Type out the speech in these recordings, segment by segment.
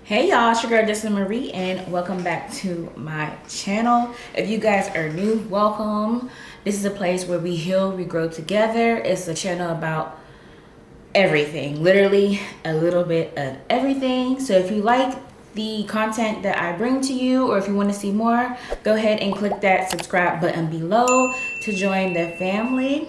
Hey y'all, it's your girl Justin Marie and welcome back to my channel. If you guys are new, welcome. This is a place where we heal, we grow together. It's a channel about everything, literally a little bit of everything. So if you like the content that I bring to you, or if you want to see more, go ahead and click that subscribe button below to join the family.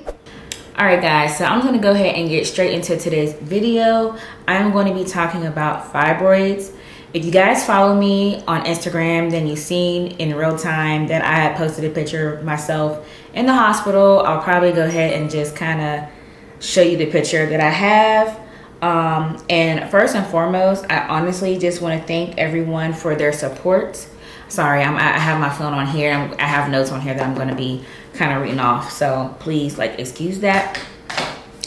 Alright guys, so I'm going to go ahead and get straight into today's video. I'm going to be talking about fibroids. If you guys follow me on Instagram, then you've seen in real time that I had posted a picture of myself in the hospital. I'll probably go ahead and just kind of show you the picture that I have. And first and foremost, I honestly just want to thank everyone for their support. Sorry, I have my phone on here. I have notes on here that I'm going to be kind of reading off. So please, excuse that.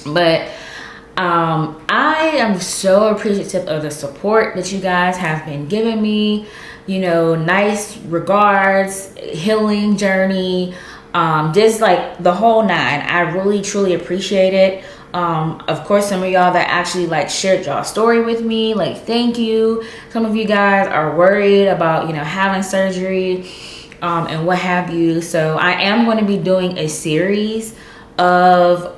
But I am so appreciative of the support that you guys have been giving me. You know, nice regards, healing journey, just the whole nine. I really truly appreciate it. Of course, some of y'all that actually shared y'all story with me, thank you. Some of you guys are worried about having surgery and what have you. So I am going to be doing a series of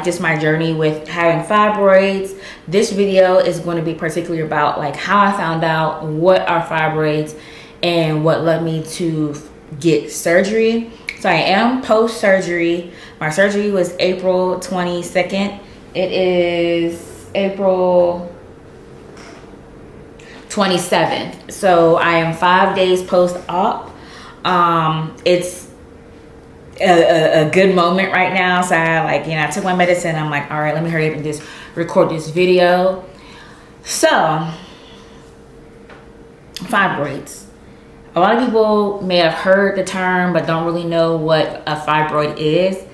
just my journey with having fibroids. This video is going to be particularly about how I found out what are fibroids and what led me to get surgery. So I am post-surgery. My surgery was April 22nd. It is April 27th. So I am 5 days post-op. It's a good moment right now. So I took my medicine. I'm like, all right, let me hurry up and just record this video. So fibroids. A lot of people may have heard the term but don't really know what a fibroid is.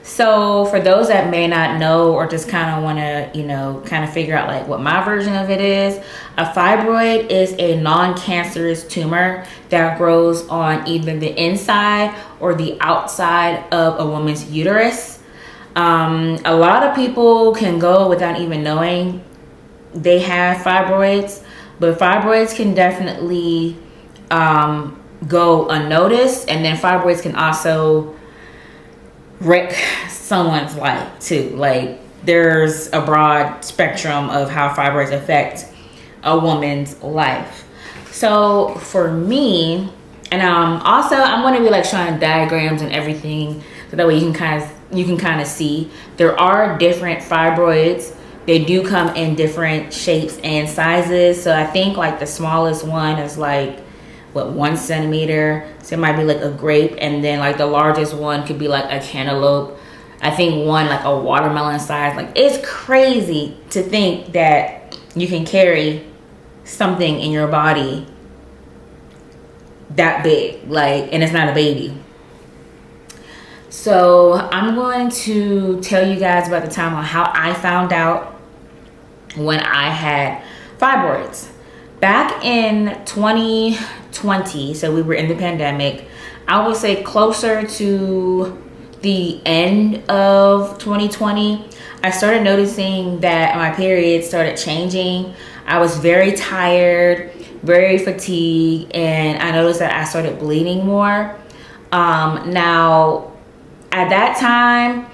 So for those that may not know or just kind of want to, figure out what my version of it is, a fibroid is a non-cancerous tumor that grows on either the inside or the outside of a woman's uterus. A lot of people can go without even knowing they have fibroids, but fibroids can definitely go unnoticed, and then fibroids can also wreck someone's life too. There's a broad spectrum of how fibroids affect a woman's life. So for me, and also I'm going to be showing diagrams and everything so that way you can kind of see there are different fibroids. They do come in different shapes and sizes. So I think the smallest one is 1 centimeter. So it might be a grape, and then the largest one could be a cantaloupe. I think one a watermelon size. It's crazy to think that you can carry something in your body that big, and it's not a baby. So I'm going to tell you guys about the time on how I found out when I had fibroids. Back in 2020, so we were in the pandemic, I would say closer to the end of 2020, I started noticing that my periods started changing. I was very tired, very fatigued, and I noticed that I started bleeding more. Now, at that time,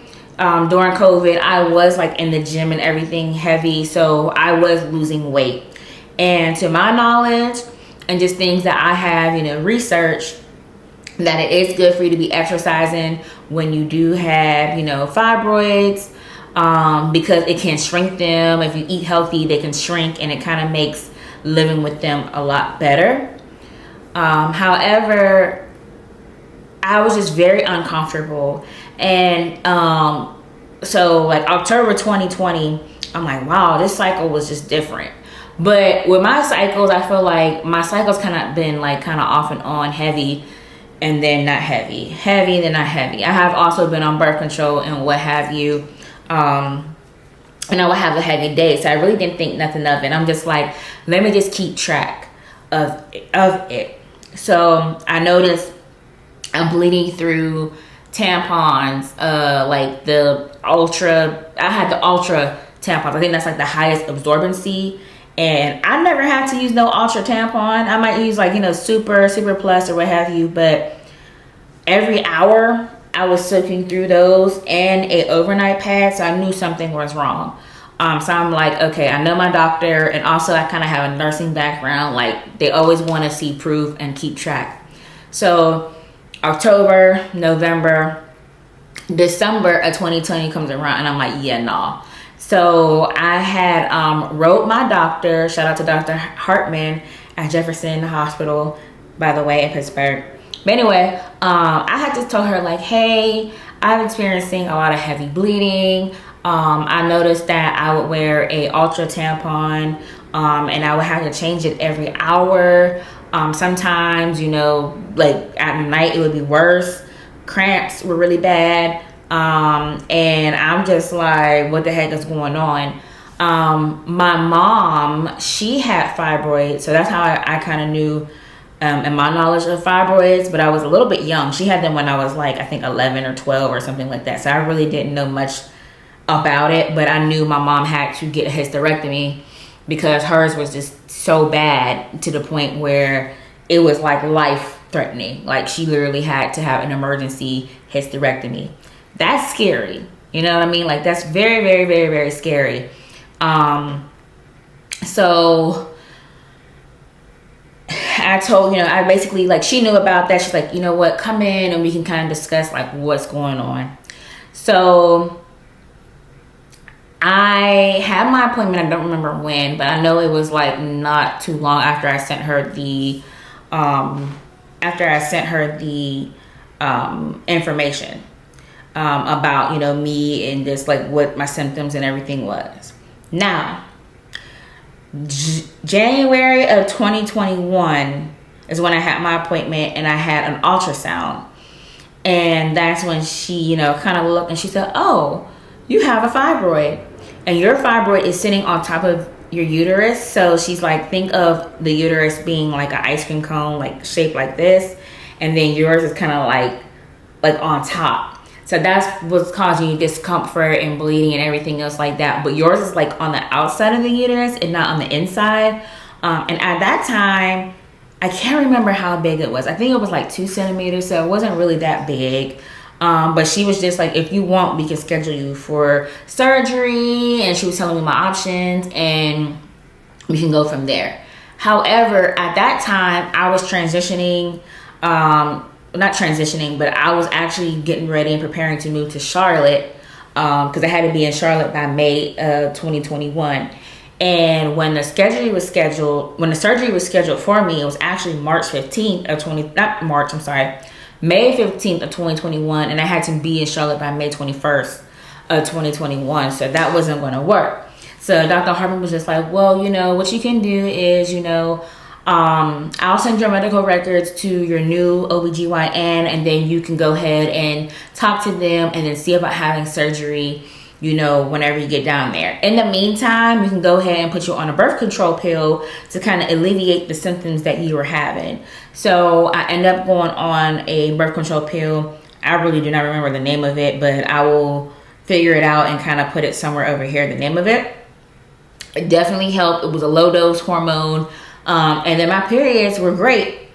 during COVID, I was in the gym and everything heavy, so I was losing weight. And to my knowledge, and just things that I have, researched, that it is good for you to be exercising when you do have, fibroids, because it can shrink them. If you eat healthy, they can shrink, and it kind of makes living with them a lot better. However, I was just very uncomfortable. And so October 2020, I'm like, wow, this cycle was just different. But with my cycles, I feel my cycles kind of been kind of off and on, heavy and then not heavy, heavy then not heavy. I have also been on birth control and what have you. And I would have a heavy day, so I really didn't think nothing of it. I'm just let me just keep track of it. So I noticed I'm bleeding through tampons, the ultra. I had the ultra tampons. I think that's the highest absorbency. And I never had to use no Ultra tampon. I might use like, you know, Super Plus or what have you, but every hour I was soaking through those and a overnight pad, so I knew something was wrong. So I'm like, okay, I know my doctor, and also I kind of have a nursing background. Like, they always want to see proof and keep track. So October, November, December of 2020 comes around, and I'm like, yeah, no. So I had wrote my doctor, shout out to Dr. Hartman at Jefferson Hospital, by the way, in Pittsburgh. But anyway, I had just told her like, hey, I'm experiencing a lot of heavy bleeding. I noticed that I would wear a Ultra tampon, and I would have to change it every hour. Sometimes, you know, like at night it would be worse. Cramps were really bad. And I'm just like, what the heck is going on? My mom, she had fibroids, so that's how I kind of knew and my knowledge of fibroids, but I was a little bit young. She had them when I was like, I think 11 or 12 or something like that. So I really didn't know much about it, but I knew my mom had to get a hysterectomy because hers was just so bad to the point where it was like life threatening. Like, she literally had to have an emergency hysterectomy. That's scary. You know what I mean? Like, that's very, very, very, very scary. So I told, you know, I basically, like, she knew about that. She's like, you know what, come in and we can kind of discuss like what's going on. So I had my appointment. I don't remember when, but I know it was like not too long after I sent her the information about, you know, me and just like what my symptoms and everything was. Now, January of 2021 is when I had my appointment, and I had an ultrasound, and that's when she, you know, kind of looked and she said, oh, you have a fibroid, and your fibroid is sitting on top of your uterus. So she's like, think of the uterus being like an ice cream cone, like shaped like this, and then yours is kind of like on top. So that's what's causing you discomfort and bleeding and everything else like that. But yours is like on the outside of the uterus and not on the inside. And at that time, I can't remember how big it was. I think it was like 2 centimeters, so it wasn't really that big. But she was just like, if you want, we can schedule you for surgery. And she was telling me my options, and we can go from there. However, at that time, I was transitioning, not transitioning, but I was actually getting ready and preparing to move to Charlotte, because I had to be in Charlotte by May of 2021. And when the surgery was scheduled for me, it was actually May 15th of 2021, and I had to be in Charlotte by May 21st of 2021. So that wasn't going to work. So Dr. Hartman was just like, well, you know, what you can do is, you know, I'll send your medical records to your new OBGYN, and then you can go ahead and talk to them and then see about having surgery, you know, whenever you get down there. In the meantime, you can go ahead and put you on a birth control pill to kind of alleviate the symptoms that you were having. So I ended up going on a birth control pill. I really do not remember the name of it, but I will figure it out and kind of put it somewhere over here, the name of it. It definitely helped. It was a low dose hormone. And then my periods were great.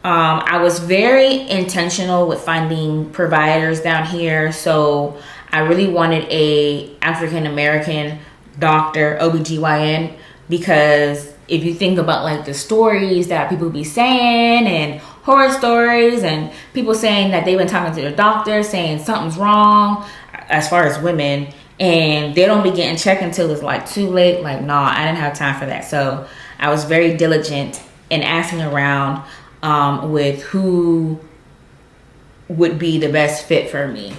I was very intentional with finding providers down here. So I really wanted a African American doctor, OBGYN, because if you think about like the stories that people be saying and horror stories and people saying that they've been talking to their doctor saying something's wrong as far as women, and they don't be getting checked until it's like too late. Like, nah, I didn't have time for that. So I was very diligent in asking around with who would be the best fit for me.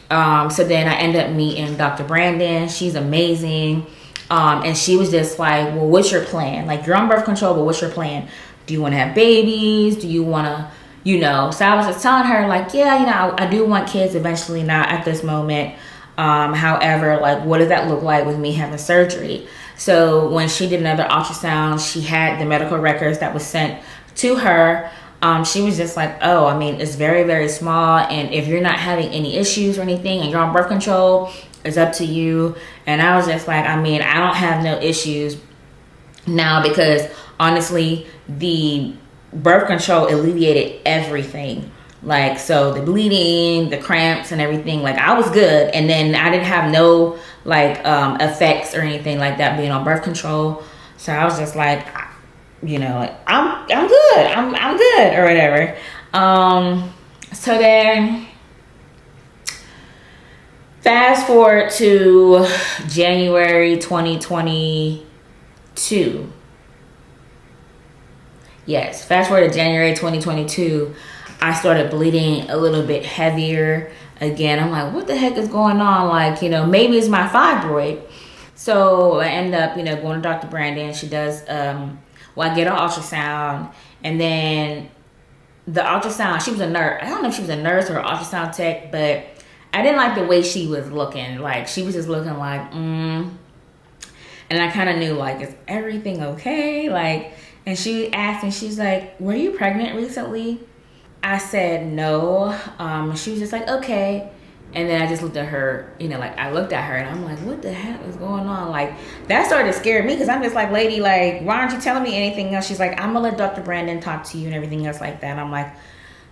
So then I ended up meeting Dr. Brandon. She's amazing. And she was just like, well, what's your plan? Like, you're on birth control, but what's your plan? Do you want to have babies? Do you want to, you know? So I was just telling her like, yeah, you know, I do want kids eventually, not at this moment. However, like, what does that look like with me having surgery? So when she did another ultrasound, she had the medical records that was sent to her. She was just like, oh, I mean, it's very, very small. And if you're not having any issues or anything and you're on birth control, it's up to you. And I was just like, I mean, I don't have no issues. now, because honestly, the birth control alleviated everything. Like, so the bleeding, the cramps and everything, like I was good. And then I didn't have no like effects or anything like that being on birth control. So I was just like, you know, like, I'm good. I'm good or whatever. So then fast forward to January 2022. Yes, fast forward to January 2022, I started bleeding a little bit heavier again. I'm like, what the heck is going on? Like, you know, maybe it's my fibroid. So I end up, you know, going to Dr. Brandon. She does, well, I get an ultrasound, and then the ultrasound, she was a nurse. I don't know if she was a nurse or an ultrasound tech, but I didn't like the way she was looking. Like, she was just looking like, and I kind of knew, like, is everything okay? Like, and she asked me, she's like, were you pregnant recently? I said no. She was just like, okay. And then I just looked at her, you know, like I looked at her and I'm like, what the heck is going on? Like, that started to scare me, because I'm just like, lady, like, why aren't you telling me anything else? She's like, I'm gonna let Dr. Brandon talk to you and everything else like that. And I'm like,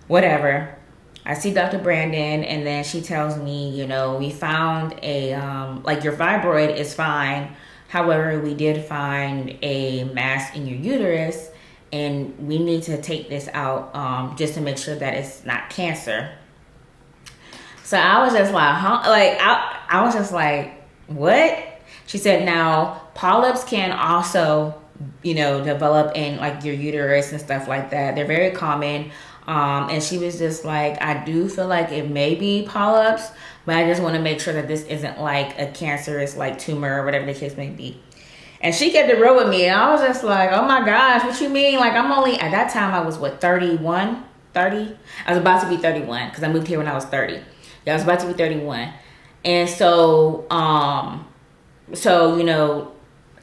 whatever. I see Dr. Brandon, and then she tells me, you know, we found a, like, your fibroid is fine. However, we did find a mass in your uterus, and we need to take this out just to make sure that it's not cancer. So I was just like, huh? Like, I was just like, what? She said, now, polyps can also, you know, develop in, like, your uterus and stuff like that. They're very common. And she was just like, I do feel like it may be polyps, but I just want to make sure that this isn't like a cancerous like tumor or whatever the case may be. And she kept it real with me, and I was just like, oh my gosh, what you mean? Like, I'm only, at that time I was what, 31, 30? I was about to be 31 because I moved here when I was 30. Yeah, I was about to be 31. And so, you know,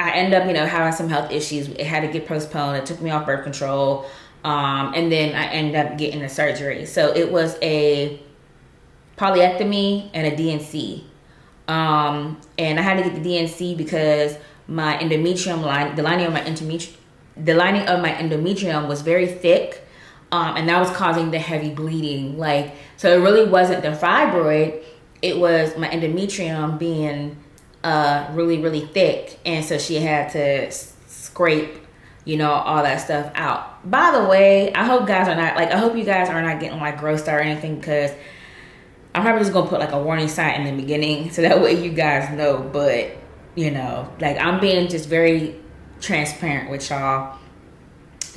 I ended up, you know, having some health issues. It had to get postponed. It took me off birth control. And then I ended up getting a surgery. So it was a polyectomy and a DNC. And I had to get the DNC because my endometrium line, the lining of my endometrium was very thick. And that was causing the heavy bleeding. Like, so it really wasn't the fibroid. It was my endometrium being, really, really thick. And so she had to scrape, you know, all that stuff out. By the way, I hope I hope you guys are not getting like grossed out or anything, because I'm probably just gonna put like a warning sign in the beginning so that way you guys know. But, you know, like, I'm being just very transparent with y'all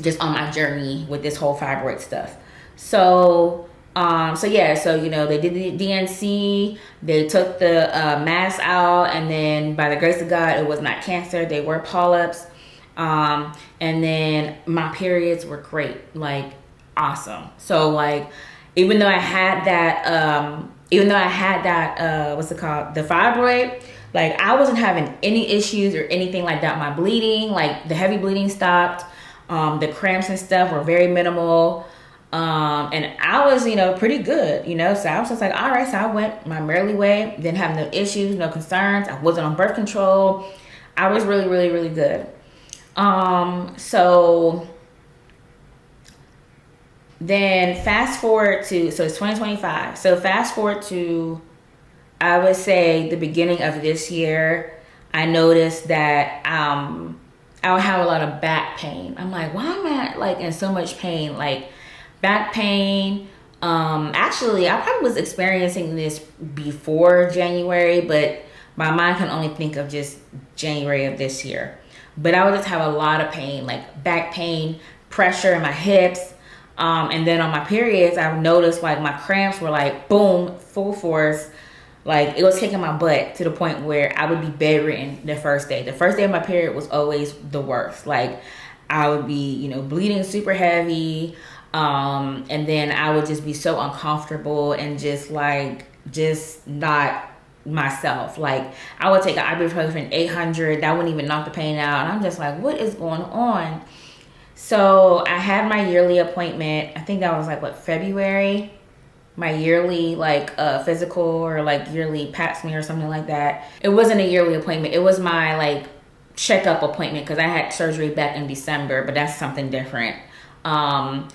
just on my journey with this whole fibroid stuff. So, so, you know, they did the DNC, they took the mass out, and then by the grace of God, it was not cancer, they were polyps. And then my periods were great, like awesome. So like, even though I had that, what's it called? The fibroid, like I wasn't having any issues or anything like that. My bleeding, like the heavy bleeding stopped. The cramps and stuff were very minimal. And I was, you know, pretty good, you know, so I was just like, all right, so I went my merry way, didn't have no issues, no concerns. I wasn't on birth control. I was really, really, really good. So then fast forward to, so it's 2025. So fast forward to, I would say the beginning of this year, I noticed that, I would have a lot of back pain. I'm like, why am I like in so much pain? Like back pain. Actually, I probably was experiencing this before January, but my mind can only think of just January of this year. But I would just have a lot of pain, like back pain, pressure in my hips. And then on my periods, I've noticed like my cramps were like, boom, full force. Like it was kicking my butt to the point where I would be bedridden the first day. The first day of my period was always the worst. Like I would be, you know, bleeding super heavy. And then I would just be so uncomfortable and just not myself. Like I would take an ibuprofen 800, that wouldn't even knock the pain out, and I'm just like, what is going on? So I had my yearly appointment. I think that was like what, February, my yearly like physical or like yearly pap smear or something like that. It wasn't a yearly appointment, it was my like checkup appointment because I had surgery back in December, but that's something different. And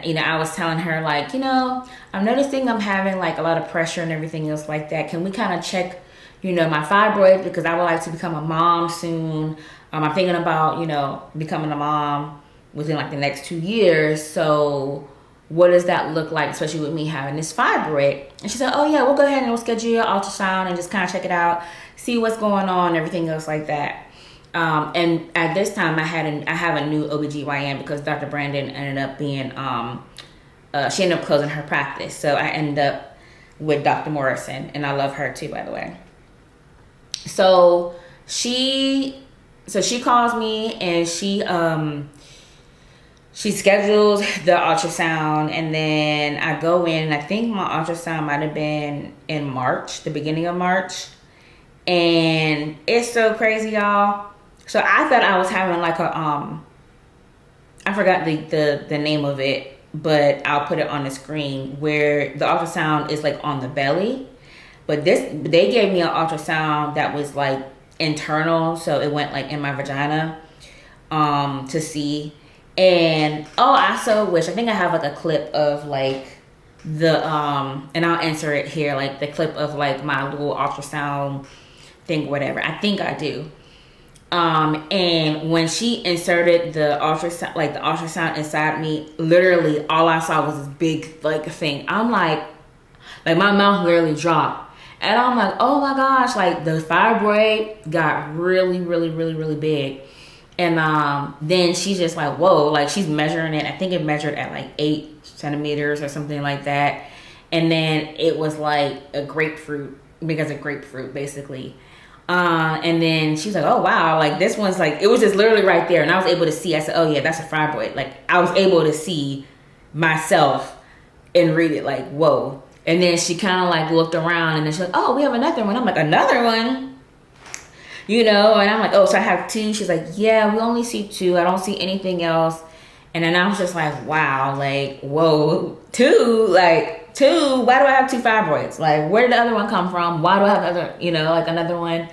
you know, I was telling her like, you know, I'm noticing I'm having like a lot of pressure and everything else like that. Can we kind of check, you know, my fibroids, because I would like to become a mom soon. I'm thinking about, you know, becoming a mom within like the next 2 years. So what does that look like, especially with me having this fibroid? And she said, oh yeah, we'll go ahead and we'll schedule your ultrasound and just kind of check it out, see what's going on, everything else like that. And at this time I have a new OBGYN because Dr. Brandon ended up being, she ended up closing her practice. So I ended up with Dr. Morrison, and I love her too, by the way. So she calls me and she schedules the ultrasound, and then I go in, and I think my ultrasound might have been in March, the beginning of March. And it's so crazy, y'all. So I thought I was having like a, I forgot the name of it, but I'll put it on the screen, where the ultrasound is like on the belly. But they gave me an ultrasound that was like internal. So it went like in my vagina, to see. And I so wish, I think I have like a clip of like the, and I'll insert it here, like the clip of like my little ultrasound thing, whatever. I think I do. And when she inserted the ultrasound inside me, literally all I saw was this big like thing. I'm like my mouth literally dropped, and I'm like, oh my gosh, like the fibroid got really, really, really, really big. And then she's just like, whoa, like she's measuring it. I think it measured at like 8 centimeters or something like that. And then it was like a grapefruit, because of grapefruit basically. And then she was like, oh wow, like this one's like, it was just literally right there. And I was able to see, I said, oh yeah, that's a fibroid. Like I was able to see myself and read it, like, whoa. And then she kind of like looked around, and then she's like, oh, we have another one. I'm like, another one? You know, and I'm like, oh, so I have 2. She's like, yeah, we only see 2. I don't see anything else. And then I was just like, wow, like, whoa, 2, like 2, why do I have 2 fibroids? Like, where did the other one come from? Why do I have another, you know, like another one?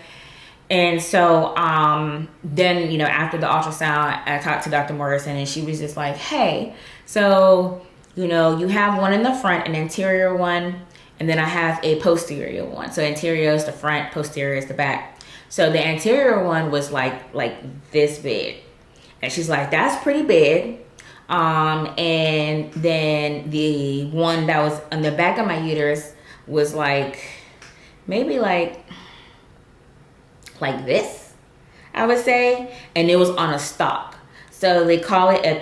And so then, you know, after the ultrasound, I talked to Dr. Morrison, and she was just like, hey, so, you know, you have one in the front, an anterior one, and then I have a posterior one. So anterior is the front, posterior is the back. So the anterior one was like this big. And she's like, that's pretty big. And then the one that was on the back of my uterus was like, maybe like this, I would say. And it was on a stalk. So they call it a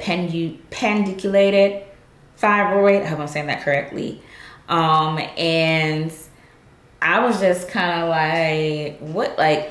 pendiculated fibroid. I hope I'm saying that correctly. And I was just kind of like, what, like,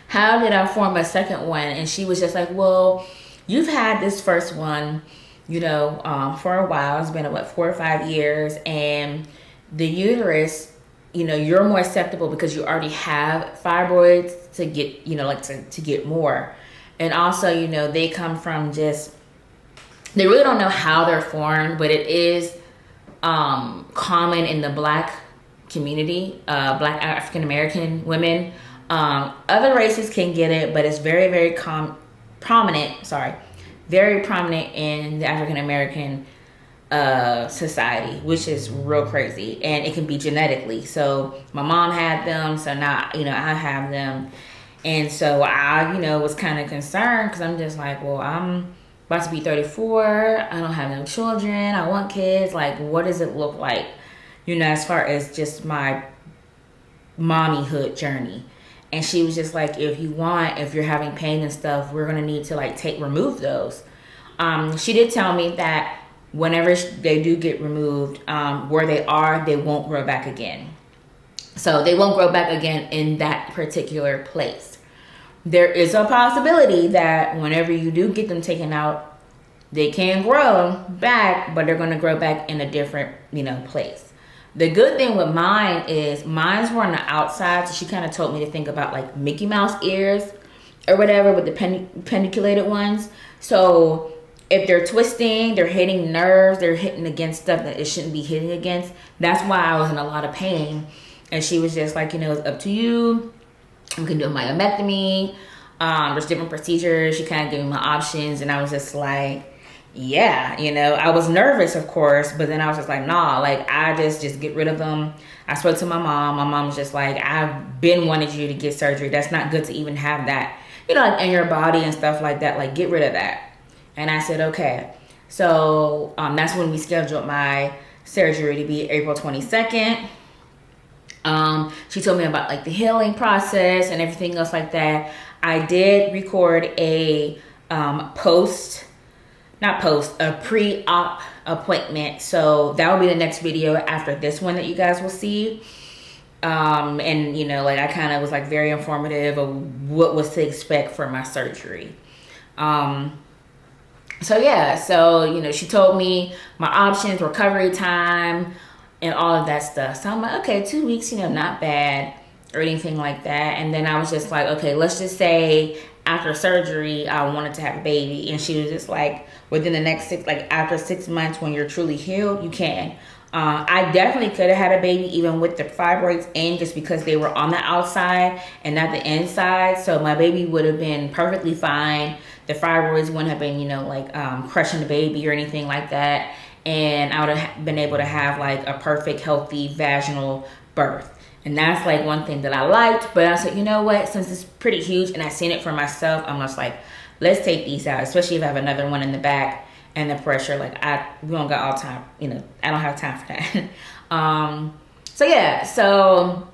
how did I form a second one? And she was just like, well, you've had this first one, you know, for a while. It's been, 4 or 5 years. And the uterus, you know, you're more susceptible because you already have fibroids to get, you know, like to get more. And also, you know, they come from just, they really don't know how they're formed, but it is common in the Black community, Black African American women. Other races can get it, but it's very, very prominent in the African American society, which is real crazy. And it can be genetically. So my mom had them, so now, you know, I have them. And so I, you know, was kind of concerned, because I'm just like, well, I'm about to be 34. I don't have no children. I want kids. Like, what does it look like, you know, as far as just my mommyhood journey? And she was just like, if you're having pain and stuff, we're going to need to like remove those. She did tell me that whenever they do get removed, where they are, they won't grow back again. So they won't grow back again in that particular place. There is a possibility that whenever you do get them taken out, they can grow back, but they're going to grow back in a different, you know, place. The good thing with mine is mine's were on the outside, so she kind of told me to think about like Mickey Mouse ears or whatever with the pendiculated ones. So if they're twisting, they're hitting nerves, they're hitting against stuff that it shouldn't be hitting against. That's why I was in a lot of pain. And she was just like, you know, it's up to you. You can do a myomectomy. There's different procedures. She kind of gave me my options, and I was just like, yeah, you know, I was nervous, of course, but then I was just like, nah, like, I just get rid of them. I spoke to my mom. My mom was just like, I've been wanting you to get surgery. That's not good to even have that, you know, like in your body and stuff like that. Like, get rid of that. And I said, okay. So that's when we scheduled my surgery to be April 22nd. She told me about like the healing process and everything else like that. I did record a pre-op appointment. So that will be the next video after this one that you guys will see. And you know, like I kind of was like very informative of what was to expect for my surgery. So yeah, so you know, she told me my options, recovery time, and all of that stuff. So I'm like, okay, 2 weeks, you know, not bad or anything like that. And then I was just like, okay, let's just say after surgery, I wanted to have a baby. And she was just like, within the next after 6 months, when you're truly healed, you can. I definitely could have had a baby even with the fibroids in, just because they were on the outside and not the inside. So my baby would have been perfectly fine. The fibroids wouldn't have been, you know, like crushing the baby or anything like that. And I would have been able to have like a perfect, healthy vaginal birth. And that's like one thing that I liked. But I said, you know what, since it's pretty huge and I've seen it for myself, I'm just like, let's take these out, especially if I have another one in the back and the pressure. Like we don't got all time, you know, I don't have time for that. So yeah, so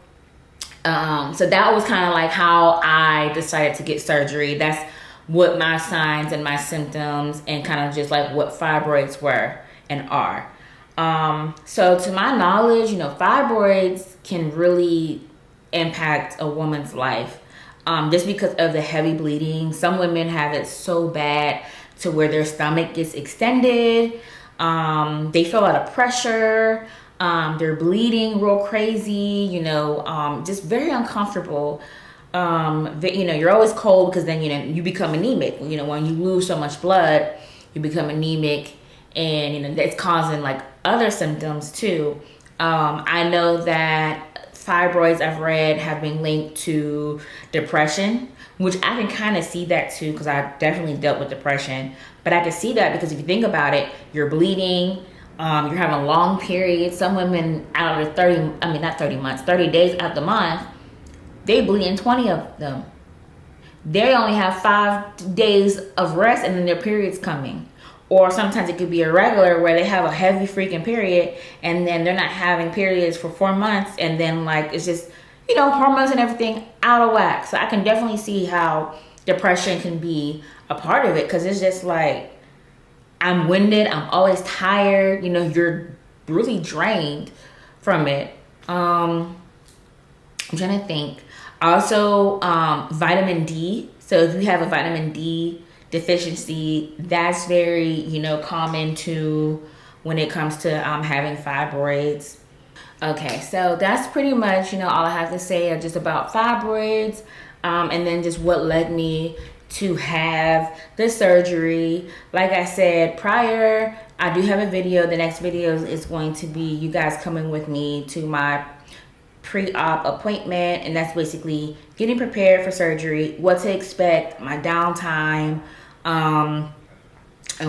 that was kind of like how I decided to get surgery. That's what my signs and my symptoms and kind of just like what fibroids were and are. So to my knowledge, you know, fibroids can really impact a woman's life. Just because of the heavy bleeding. Some women have it so bad to where their stomach gets extended. They feel a lot of pressure. They're bleeding real crazy, you know, just very uncomfortable. You know, you're always cold because then, you know, you become anemic. You know, when you lose so much blood, you become anemic, and, you know, that's causing like other symptoms too. I know that fibroids, I've read, have been linked to depression, which I can kind of see that too, because I definitely dealt with depression. But I can see that because if you think about it, you're bleeding, you're having long periods. Some women out of 30 days out of the month, they bleed in 20 of them. They only have 5 days of rest and then their period's coming. Or sometimes it could be irregular where they have a heavy freaking period and then they're not having periods for 4 months, and then like it's just, you know, hormones and everything out of whack. So I can definitely see how depression can be a part of it, because it's just like I'm winded, I'm always tired, you know, you're really drained from it. I'm trying to think. Also, vitamin D. So if you have a vitamin D deficiency, that's very, you know, common too when it comes to having fibroids. Okay, so that's pretty much, you know, all I have to say just about fibroids, and then just what led me to have the surgery. Like I said prior, I do have a video. The next video is going to be you guys coming with me to my pre-op appointment, and that's basically getting prepared for surgery, what to expect, my downtime, and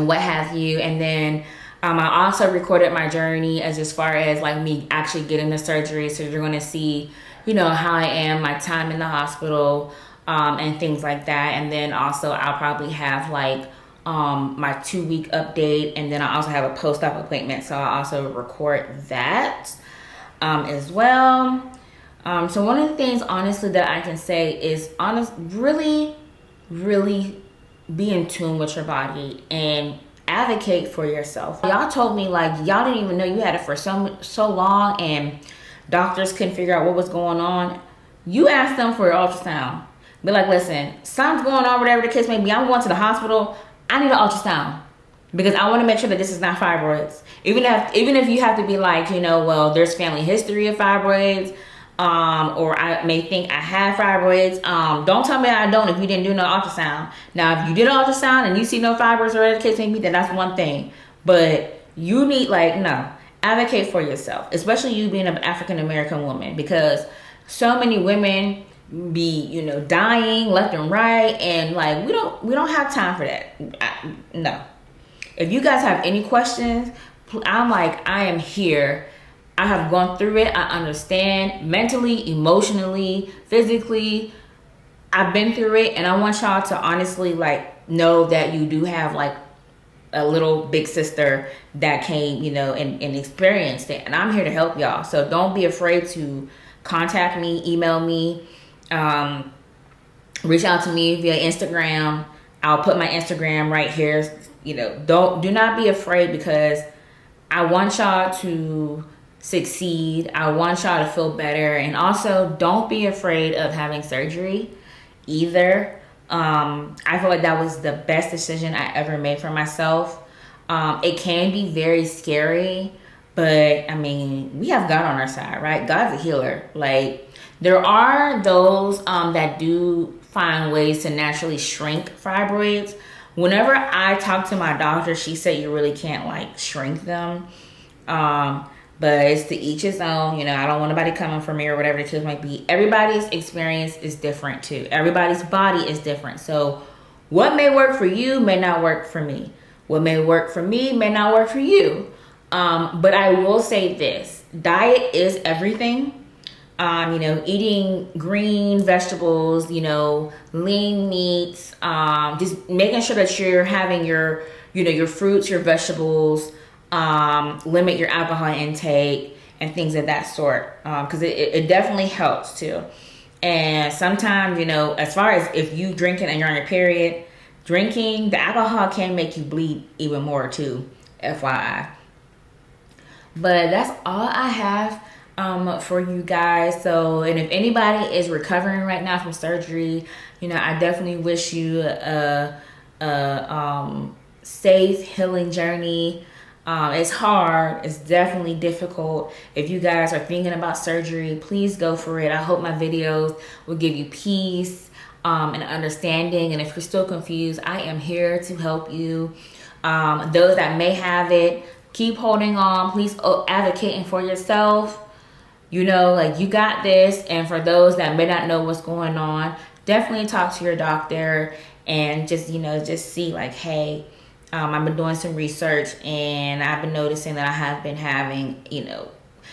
what have you. And then I also recorded my journey as far as like me actually getting the surgery, so you're going to see, you know, how I am, my time in the hospital, and things like that. And then also I'll probably have like my 2-week update, and then I also have a post-op appointment, so I'll also record that as well. So one of the things honestly that I can say is really be in tune with your body and advocate for yourself. Y'all told me like y'all didn't even know you had it for so long and doctors couldn't figure out what was going on. You ask them for an ultrasound. Be like, listen, something's going on, whatever the case may be. I'm going to the hospital. I need an ultrasound because I want to make sure that this is not fibroids. Even if you have to be like, you know, well, there's family history of fibroids. or I may think I have fibroids. Don't tell me I don't if you didn't do no ultrasound. Now, if you did an ultrasound and you see no fibroids or whatever the case may be, then that's one thing. But you need, like, no, advocate for yourself, especially you being an African American woman, because so many women be, you know, dying left and right, and like we don't have time for that. No. If you guys have any questions, I am here. I have gone through it. I understand mentally, emotionally, physically. I've been through it, and I want y'all to honestly, like, know that you do have, like, a little big sister that came, you know, and experienced it. And I'm here to help y'all. So don't be afraid to contact me, email me, reach out to me via Instagram. I'll put my Instagram right here. You know, do not be afraid, because I want y'all to succeed. I want y'all to feel better. And also, don't be afraid of having surgery either. I feel like that was the best decision I ever made for myself. It can be very scary, but I mean, we have God on our side, right? God's a healer. Like, there are those that do find ways to naturally shrink fibroids. Whenever I talked to my doctor, she said you really can't, like, shrink them. But it's to each his own. You know, I don't want nobody coming for me or whatever the case might be. Everybody's experience is different too. Everybody's body is different. So what may work for you may not work for me. What may work for me may not work for you. But I will say this: diet is everything. You know, eating green vegetables, you know, lean meats, just making sure that you're having your, you know, your fruits, your vegetables. Limit your alcohol intake and things of that sort, because it definitely helps too. And sometimes, you know, as far as if you drinking and you're on your period, drinking the alcohol can make you bleed even more too, FYI. But that's all I have for you guys. So, and if anybody is recovering right now from surgery, you know, I definitely wish you a safe healing journey. It's hard. It's definitely difficult. If you guys are thinking about surgery, please go for it. I hope my videos will give you peace and understanding. And if you're still confused, I am here to help you. Those that may have it, keep holding on. Please advocating for yourself. You know, like, you got this. And for those that may not know what's going on, definitely talk to your doctor and just, you know, just see, like, hey, I've been doing some research, and I've been noticing that I have been having, you know,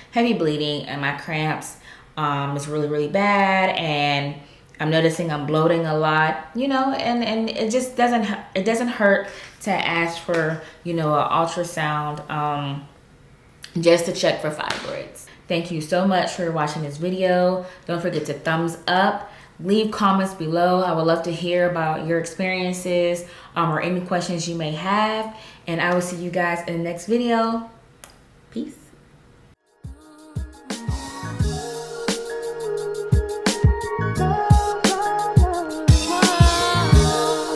heavy bleeding, and my cramps is really, really bad, and I'm noticing I'm bloating a lot, you know, and it just doesn't hurt to ask for, you know, an ultrasound just to check for fibroids. Thank you so much for watching this video. Don't forget to thumbs up. Leave comments below. I would love to hear about your experiences or any questions you may have. And I will see you guys in the next video. Peace.